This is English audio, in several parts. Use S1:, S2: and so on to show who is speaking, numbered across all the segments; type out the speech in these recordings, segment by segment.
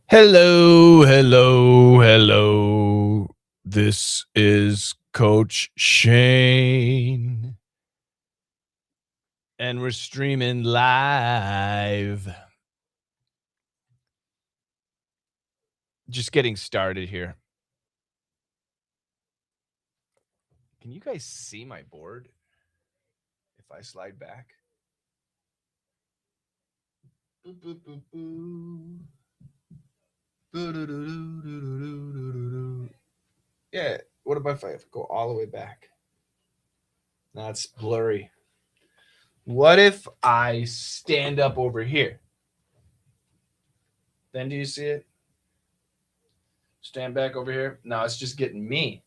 S1: Hello, hello, hello. This is Coach Shane. And we're streaming live. Just getting started here. Can you guys see my board? If I slide back. Boop, boop, boop, boop. Yeah, what about if I go all the way back? That's blurry. What if I stand up over here? Then do you see it? Stand back over here. No, it's just getting me.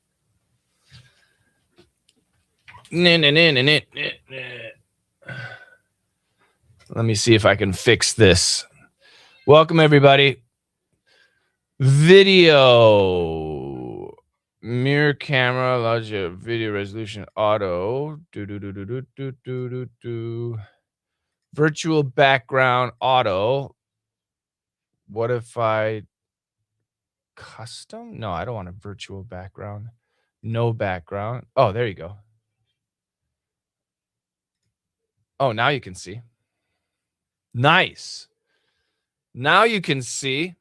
S1: Let me see if I can fix this. Welcome, everybody. Video. Mirror camera allows you video resolution auto. Virtual background auto. What if I custom? No, I don't want a virtual background. No background. Oh, there you go. Oh, now you can see. Nice. Now you can see.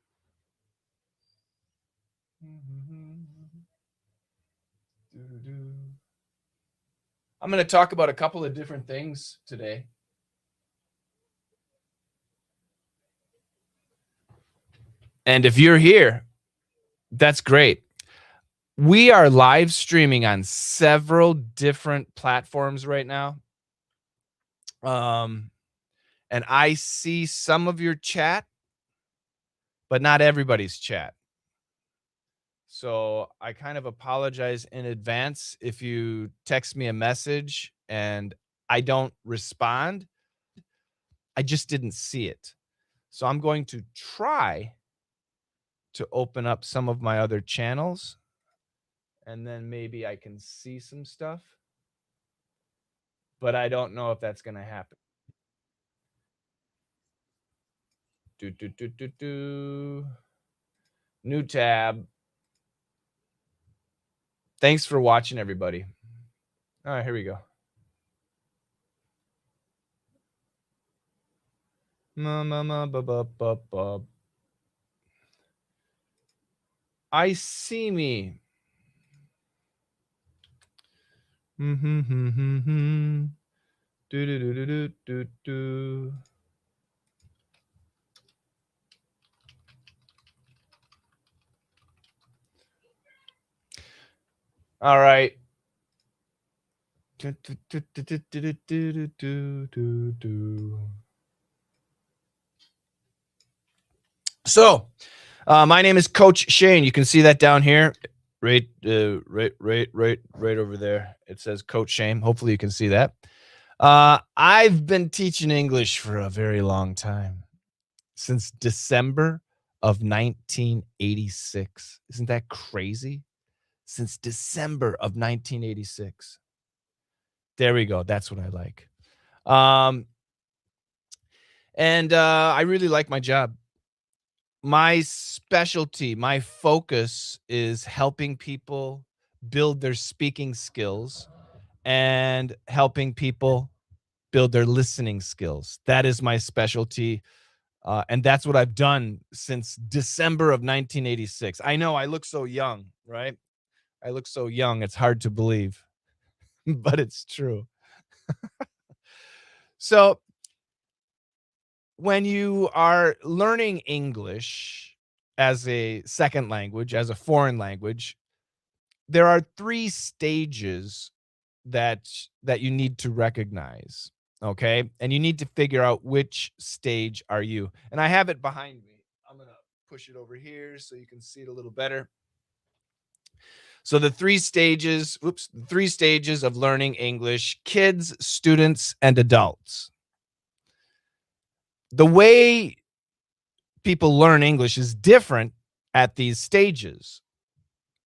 S1: I'm going to talk about a couple of different things today. And if you're here, that's great. We are live streaming on several different platforms right now. And I see some of your chat, but not everybody's chat. So I kind of apologize in advance if you text me a message and I don't respond. I just didn't see it. So I'm going to try to open up some of my other channels, and then maybe I can see some stuff. But I don't know if that's going to happen. New tab. Thanks for watching, everybody. All right, here we go. I see me. All right. So, my name is Coach Shane. You can see that down here, right over there. It says Coach Shane. Hopefully, you can see that. I've been teaching English for a very long time, since December of 1986. Isn't that crazy? Since December of 1986. There we go. That's what I like. And I really like my job. My specialty, my focus is helping people build their speaking skills and helping people build their listening skills. That is my specialty. And that's what I've done since December of 1986. I know I look so young, right? I look so young. It's hard to believe, but it's true. So when you are learning English as a second language, as a foreign language, there are 3 stages that you need to recognize, okay? And you need to figure out which stage are you. And I have it behind me. I'm going to push it over here so you can see it a little better. So the 3 stages, the 3 stages of learning English: kids, students, and adults. The way people learn English is different at these stages.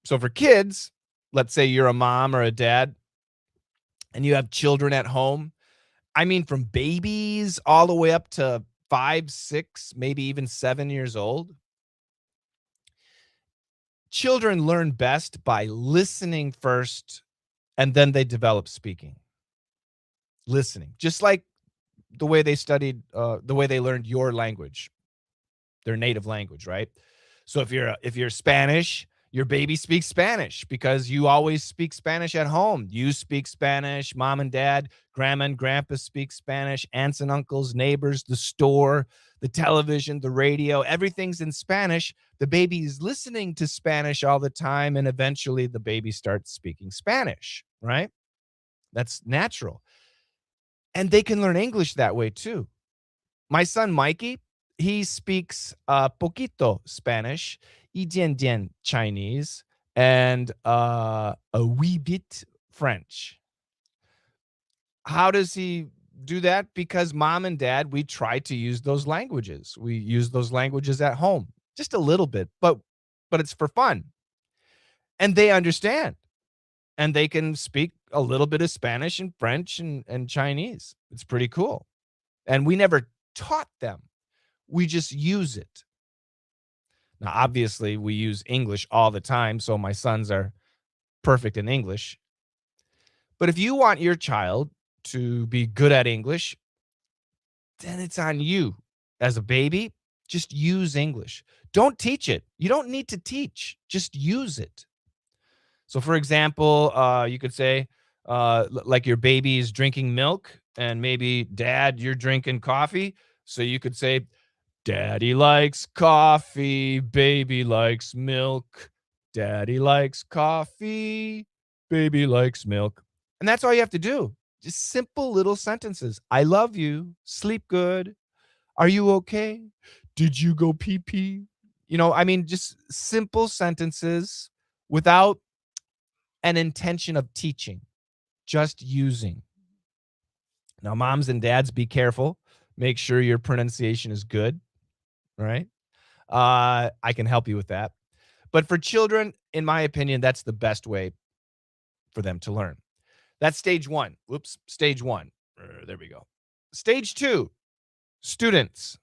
S1: So for kids, let's say you're a mom or a dad and you have children at home. I mean, from babies all the way up to 5, 6, maybe even 7 years old, children learn best by listening first, and then they develop speaking. Listening, just like the way they studied, the way they learned your language, their native language, right? So if you're Spanish, your baby speaks Spanish because you always speak Spanish at home. You speak Spanish, mom and dad, grandma and grandpa speak Spanish, aunts and uncles, neighbors, the store, the television, the radio, everything's in Spanish. The baby is listening to Spanish all the time, and eventually the baby starts speaking Spanish, right? That's natural. And they can learn English that way too. My son Mikey, he speaks poquito Spanish, y dian dian Chinese, and a wee bit French. How does he do that? Because mom and dad, we try to use those languages. We use those languages at home, just a little bit, but it's for fun. And they understand, and they can speak a little bit of Spanish and French and Chinese. It's pretty cool. And we never taught them. We just use it. Now, obviously, we use English all the time, so my sons are perfect in English. But if you want your child to be good at English, then it's on you. As a baby, just use English. Don't teach it. You don't need to teach, just use it. So, for example, you could say, like your baby is drinking milk, and maybe dad, you're drinking coffee. So you could say, Daddy likes coffee, baby likes milk. Daddy likes coffee, baby likes milk. And that's all you have to do. Just simple little sentences. I love you. Sleep good. Are you okay? Did you go pee pee? I mean, just simple sentences without an intention of teaching, just using. Now, moms and dads, be careful. Make sure your pronunciation is good, right? I can help you with that. But for children, in my opinion, that's the best way for them to learn. That's stage one. Whoops, stage one. There we go. Stage two, students.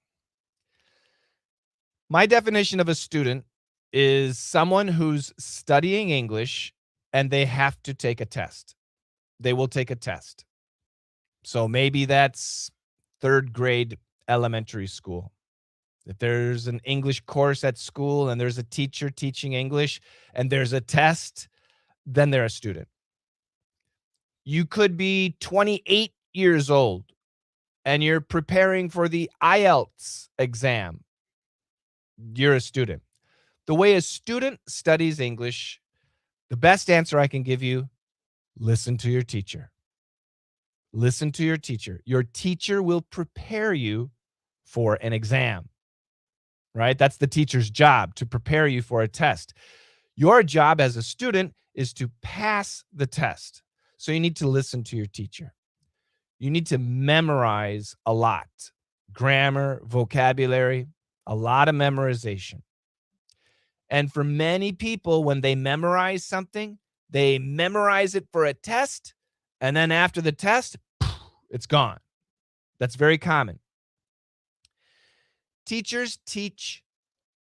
S1: My definition of a student is someone who's studying English and they have to take a test. They will take a test. So maybe that's third grade elementary school. If there's an English course at school and there's a teacher teaching English and there's a test, then they're a student. You could be 28 years old and you're preparing for the IELTS exam. You're a student. The way a student studies English, the best answer I can give you, listen to your teacher. Listen to your teacher. Your teacher will prepare you for an exam, right? That's the teacher's job, to prepare you for a test. Your job as a student is to pass the test. So you need to listen to your teacher. You need to memorize a lot. Grammar, vocabulary, a lot of memorization. And for many people, when they memorize something, they memorize it for a test, and then after the test, it's gone. That's very common. Teachers teach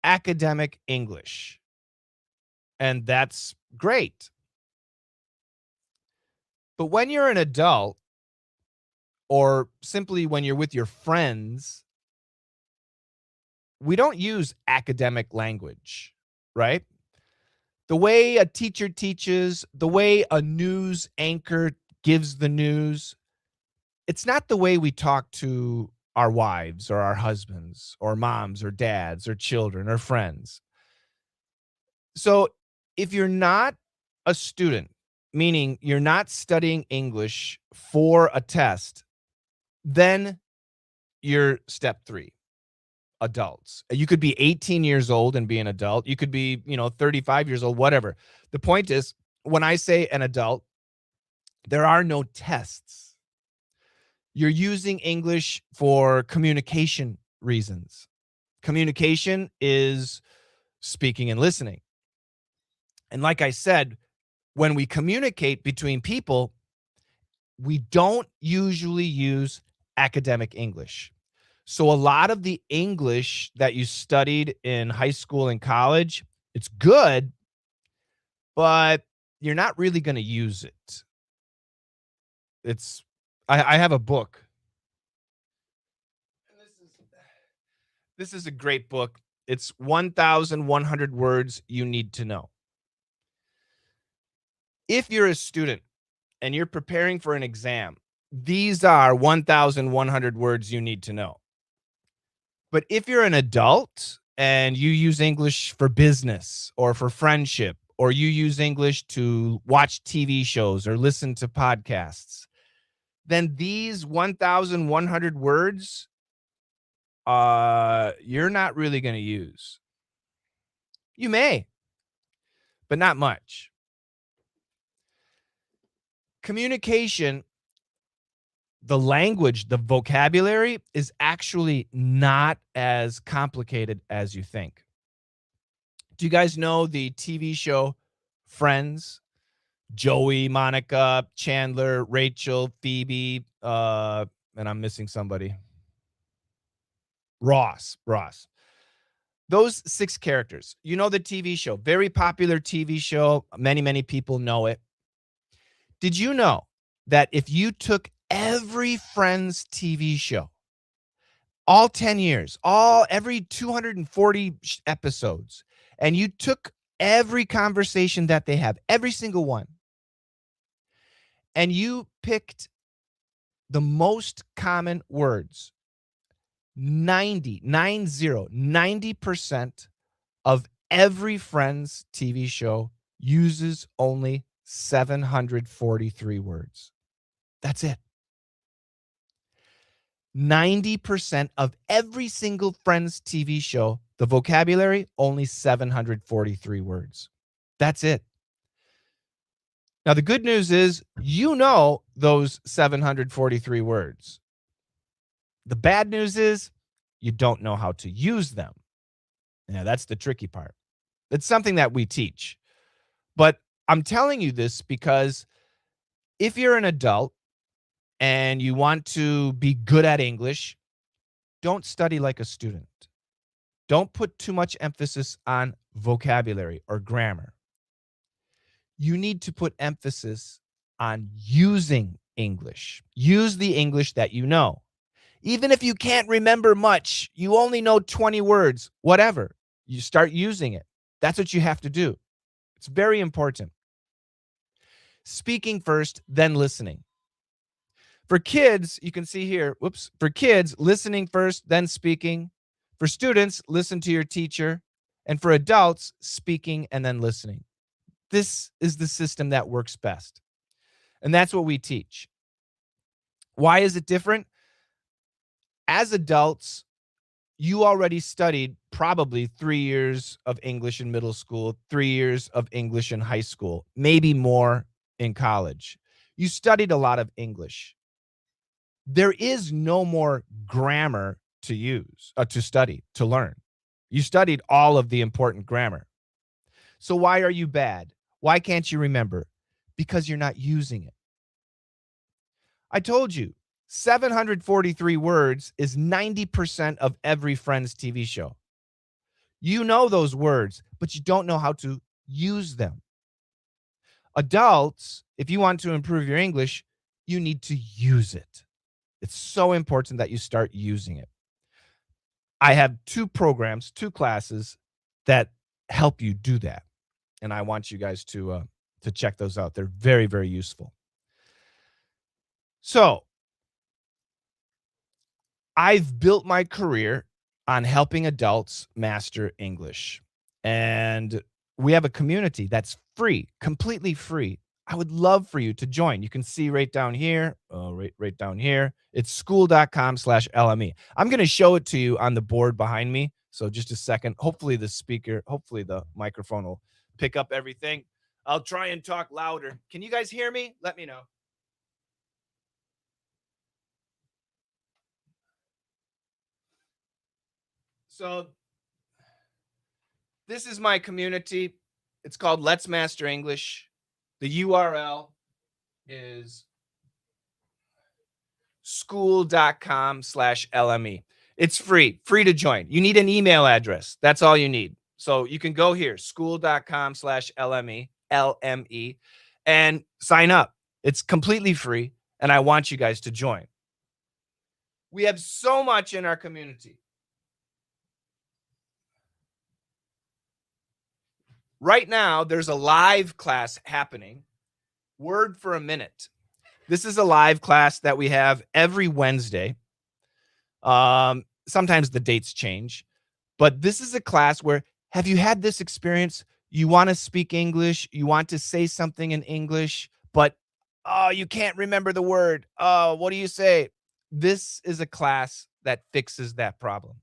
S1: academic English, and that's great. But when you're an adult, or simply when you're with your friends, we don't use academic language, right? The way a teacher teaches, the way a news anchor gives the news, it's not the way we talk to our wives or our husbands or moms or dads or children or friends. So if you're not a student, meaning you're not studying English for a test, then you're step three, adults. You could be 18 years old and be an adult. You could be, 35 years old, whatever. The point is, when I say an adult, there are no tests. You're using English for communication reasons. Communication is speaking and listening. And like I said, when we communicate between people, we don't usually use academic English. So a lot of the English that you studied in high school and college, it's good, but you're not really going to use it. It's I have a book. And this is a great book. It's 1,100 words you need to know. If you're a student and you're preparing for an exam, these are 1,100 words you need to know. But if you're an adult and you use English for business or for friendship, or you use English to watch TV shows or listen to podcasts, then these 1,100 words, you're not really going to use. You may, but not much. Communication, the language, the vocabulary is actually not as complicated as you think. Do you guys know the TV show Friends? Joey, Monica, Chandler, Rachel, Phoebe, and I'm missing somebody. Ross. Those 6 characters. You know the TV show, very popular TV show. Many, many people know it. Did you know that if you took every Friends TV show, all 10 years, every 240 episodes, and you took every conversation that they have, every single one, and you picked the most common words, 90% of every Friends TV show uses only 743 words. That's it. 90% of every single Friends TV show, the vocabulary, only 743 words. That's it. Now, the good news is you know those 743 words. The bad news is you don't know how to use them. Now, that's the tricky part. It's something that we teach. But I'm telling you this because if you're an adult and you want to be good at English, don't study like a student. Don't put too much emphasis on vocabulary or grammar. You need to put emphasis on using English. Use the English that you know. Even if you can't remember much, you only know 20 words, whatever, you start using it. That's what you have to do. It's very important. Speaking first, then listening. For kids, you can see here, for kids, listening first, then speaking. For students, listen to your teacher. And for adults, speaking and then listening. This is the system that works best. And that's what we teach. Why is it different? As adults, you already studied probably 3 years of English in middle school, 3 years of English in high school, maybe more in college. You studied a lot of English. There is no more grammar to use, to study, to learn. You studied all of the important grammar. So why are you bad? Why can't you remember? Because you're not using it. I told you, 743 words is 90% of every Friends TV show. You know those words, but you don't know how to use them. Adults, if you want to improve your English, you need to use it. It's so important that you start using it. I have 2 programs, 2 classes that help you do that. And I want you guys to check those out. They're very, very useful. So I've built my career on helping adults master English. And we have a community that's free, completely free. I would love for you to join. You can see right down here, right down here. It's skool.com/LME. I'm going to show it to you on the board behind me. So just a second. Hopefully the microphone will pick up everything. I'll try and talk louder. Can you guys hear me? Let me know. So this is my community. It's called Let's Master English. The URL is skool.com/LME. It's free to join. You need an email address. That's all you need. So you can go here, skool.com/LME, and sign up. It's completely free, and I want you guys to join. We have so much in our community. Right now, there's a live class happening, Word for a Minute. This is a live class that we have every Wednesday. Sometimes the dates change, but this is a class where, have you had this experience? You want to speak English, you want to say something in English, but oh, you can't remember the word. Oh, what do you say? This is a class that fixes that problem.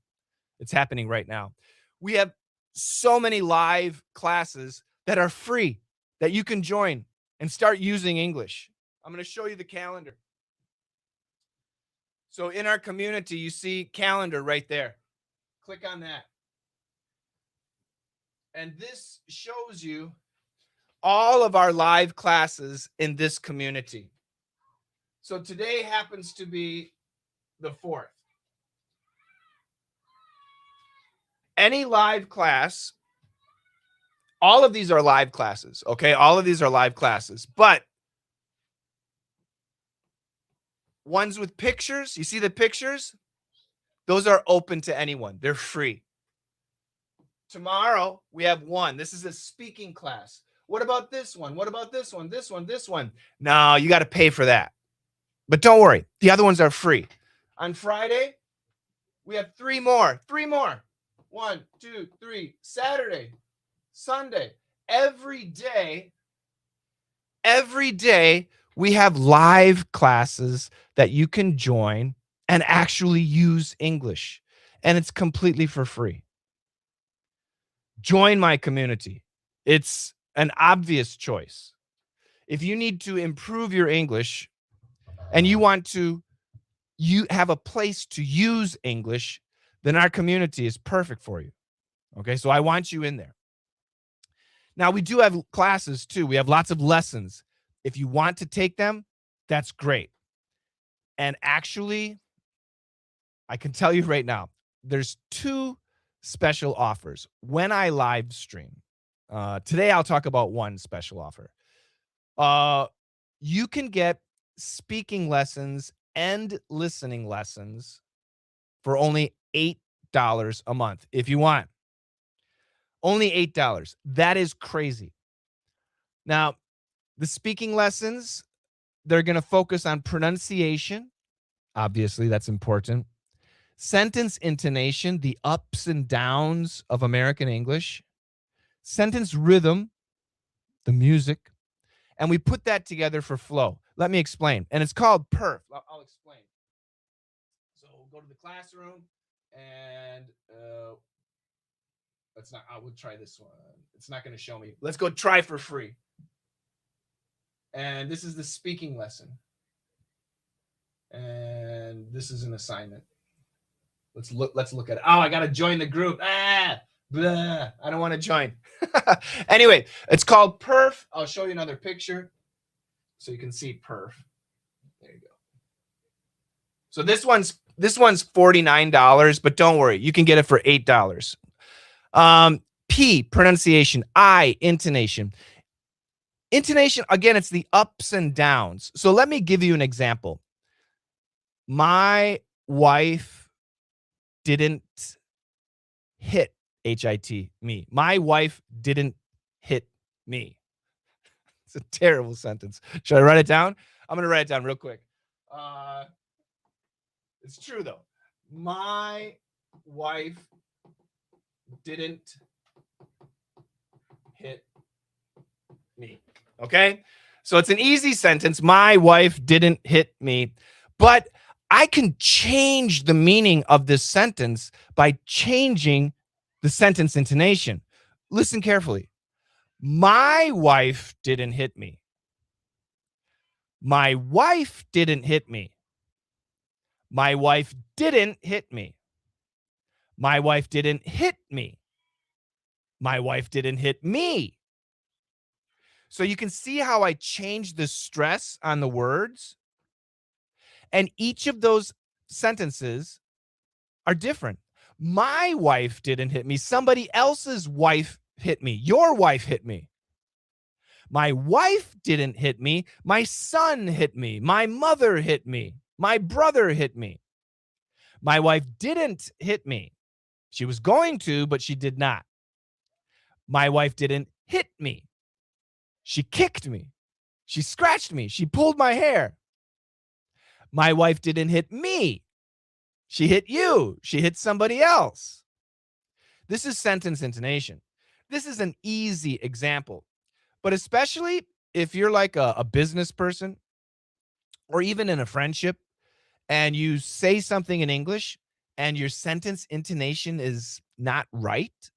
S1: It's happening right now. We have so many live classes that are free that you can join and start using English. I'm going to show you the calendar. So in our community, you see calendar right there. Click on that. And this shows you all of our live classes in this community. So today happens to be the 4th. Any live class, all of these are live classes, okay? All of these are live classes, but ones with pictures, you see the pictures? Those are open to anyone. They're free. Tomorrow, we have one. This is a speaking class. What about this one? What about this one? This one, this one? No, you got to pay for that. But don't worry. The other ones are free. On Friday, we have three more. Three more. 1, 2, 3. Saturday, Sunday. Every day, we have live classes that you can join and actually use English. And it's completely for free. Join my community. It's an obvious choice. If you need to improve your English and you want to have a place to use English, then our community is perfect for you. Okay, so I want you in there. Now, we do have classes too. We have lots of lessons. If you want to take them, that's great. And actually, I can tell you right now, there's 2 special offers when I live stream. Today, I'll talk about one special offer. You can get speaking lessons and listening lessons for only $8 a month if you want. Only $8. That is crazy. Now, the speaking lessons, they're going to focus on pronunciation. Obviously, that's important. Sentence intonation, the ups and downs of American English. Sentence rhythm, the music. And we put that together for flow. Let me explain. And it's called PERF. I'll explain. So we'll go to the classroom and I will try this one. It's not going to show me. Let's go try for free. And this is the speaking lesson. And this is an assignment. Let's look at it. Oh, I got to join the group. Blah. I don't want to join. Anyway, it's called PERF. I'll show you another picture so you can see PERF. There you go. So this one's $49, but don't worry, you can get it for $8. P, pronunciation. I, intonation. Intonation, again, it's the ups and downs. So let me give you an example. My wife didn't hit, H-I-T, me. My wife didn't hit me. It's a terrible sentence. Should I write it down? I'm going to write it down real quick. It's true, though. My wife didn't hit me. Okay? So it's an easy sentence. My wife didn't hit me. But I can change the meaning of this sentence by changing the sentence intonation. Listen carefully. My wife didn't hit me. My wife didn't hit me. My wife didn't hit me. My wife didn't hit me. My wife didn't hit me. So you can see how I changed the stress on the words. And each of those sentences are different. My wife didn't hit me. Somebody else's wife hit me. Your wife hit me. My wife didn't hit me. My son hit me. My mother hit me. My brother hit me. My wife didn't hit me. She was going to, but she did not. My wife didn't hit me. She kicked me. She scratched me. She pulled my hair. My wife didn't hit me. She hit you. She hit somebody else. This is sentence intonation. This is an easy example, but especially if you're like a business person or even in a friendship and you say something in English and your sentence intonation is not right,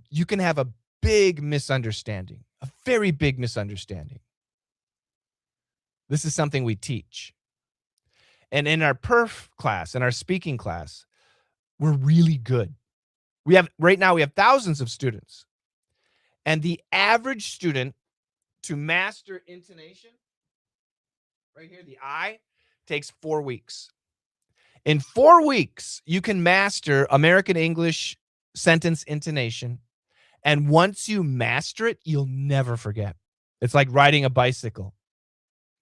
S1: you can have a big misunderstanding, a very big misunderstanding. This is something we teach. And in our perf class, in our speaking class, we're really good. Right now we have thousands of students. And the average student to master intonation, right here, the I, takes 4 weeks. In 4 weeks, you can master American English sentence intonation. And once you master it, you'll never forget. It's like riding a bicycle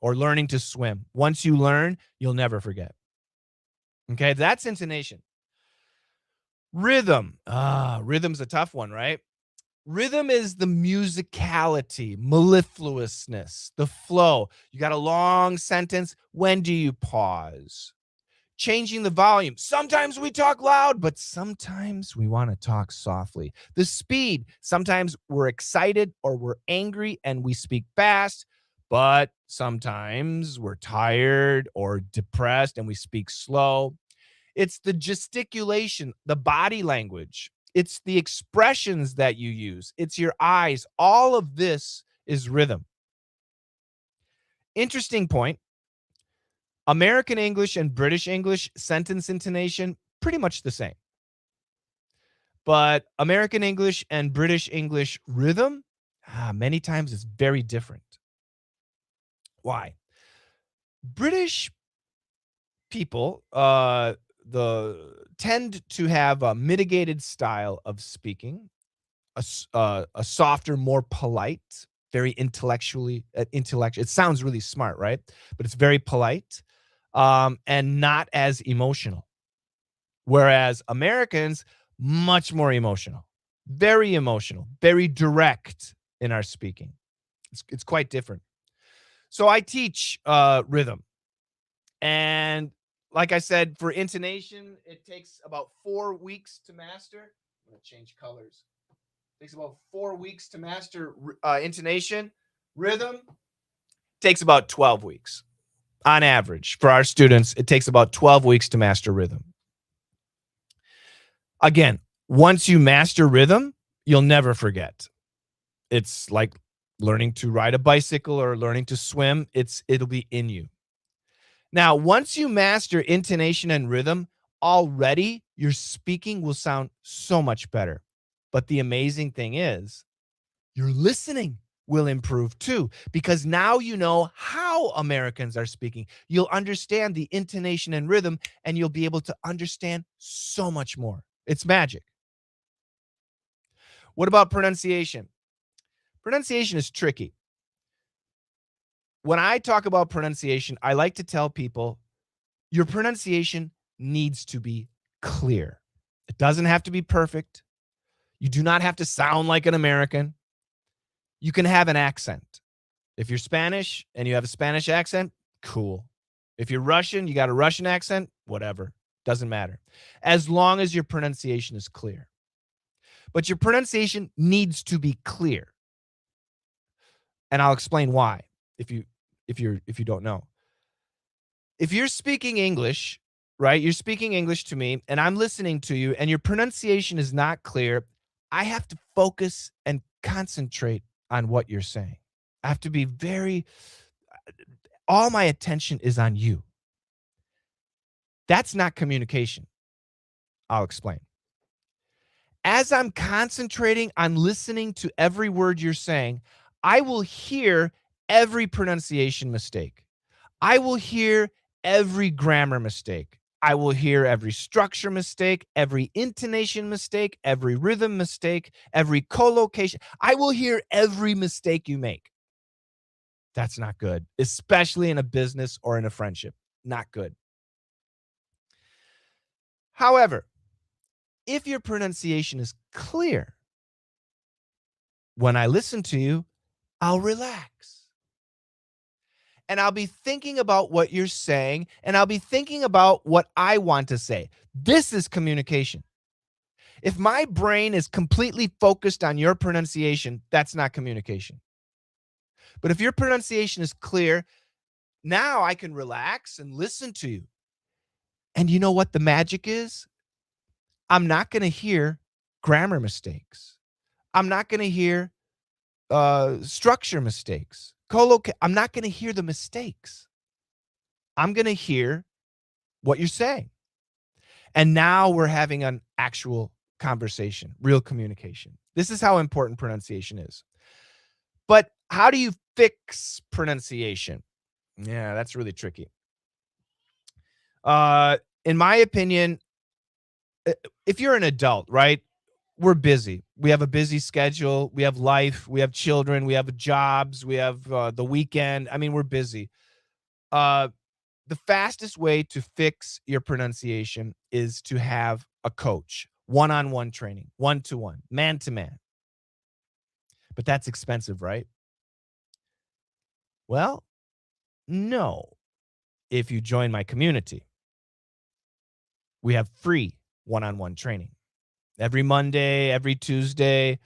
S1: or learning to swim. Once you learn, you'll never forget. Okay, that's intonation. Rhythm. Rhythm's a tough one, right? Rhythm is the musicality, mellifluousness, the flow. You got a long sentence. When do you pause? Changing the volume. Sometimes we talk loud, but sometimes we want to talk softly. The speed. Sometimes we're excited or we're angry and we speak fast, but sometimes we're tired or depressed and we speak slow. It's the gesticulation, the body language. It's the expressions that you use. It's your eyes. All of this is rhythm. Interesting point. American English and British English sentence intonation, pretty much the same. But American English and British English rhythm, many times it's very different. Why? British people tend to have a mitigated style of speaking, a softer, more polite, very intellectual. It sounds really smart, right? But it's very polite, and not as emotional. Whereas Americans, much more emotional, very direct in our speaking. It's quite different. So I teach rhythm. And like I said, for intonation, it takes about 4 weeks to master. I'm going to change colors. It takes about 4 weeks to master intonation. Rhythm takes about 12 weeks. On average, for our students, it takes about 12 weeks to master rhythm. Again, once you master rhythm, you'll never forget. It's like learning to ride a bicycle or learning to swim. It'll be in you. Now, once you master intonation and rhythm, already your speaking will sound so much better. But the amazing thing is, your listening will improve too, because now you know how Americans are speaking. You'll understand the intonation and rhythm, and you'll be able to understand so much more. It's magic. What about pronunciation? Pronunciation is tricky. When I talk about pronunciation, I like to tell people your pronunciation needs to be clear. It doesn't have to be perfect. You do not have to sound like an American. You can have an accent. If you're Spanish and you have a Spanish accent, cool. If you're Russian, you got a Russian accent, whatever. Doesn't matter. As long as your pronunciation is clear. But your pronunciation needs to be clear. And I'll explain why if you don't know. If you're speaking English, right? You're speaking English to me and I'm listening to you and your pronunciation is not clear, I have to focus and concentrate on what you're saying. I have to be all my attention is on you. That's not communication. I'll explain. As I'm concentrating on listening to every word you're saying, I will hear every pronunciation mistake. I will hear every grammar mistake. I will hear every structure mistake, every intonation mistake, every rhythm mistake, every collocation. I will hear every mistake you make. That's not good, especially in a business or in a friendship. Not good. However, if your pronunciation is clear, when I listen to you, I'll relax. And I'll be thinking about what you're saying, and I'll be thinking about what I want to say. This is communication. If my brain is completely focused on your pronunciation, that's not communication. But if your pronunciation is clear, now I can relax and listen to you. And you know what the magic is? I'm not going to hear grammar mistakes. I'm not going to hear structure mistakes. I'm not going to hear the mistakes. I'm going to hear what you're saying. And now we're having an actual conversation, real communication. This is how important pronunciation is. But how do you fix pronunciation? Yeah, that's really tricky. In my opinion, if you're an adult, right? We're busy. We have a busy schedule. We have life. We have children. We have jobs. We have the weekend. I mean, we're busy. Uh, the fastest way to fix your pronunciation is to have a coach, one-on-one training, one-to-one, man-to-man. But that's expensive, right? Well, no. If you join my community, we have free one-on-one training every Monday, every Tuesday.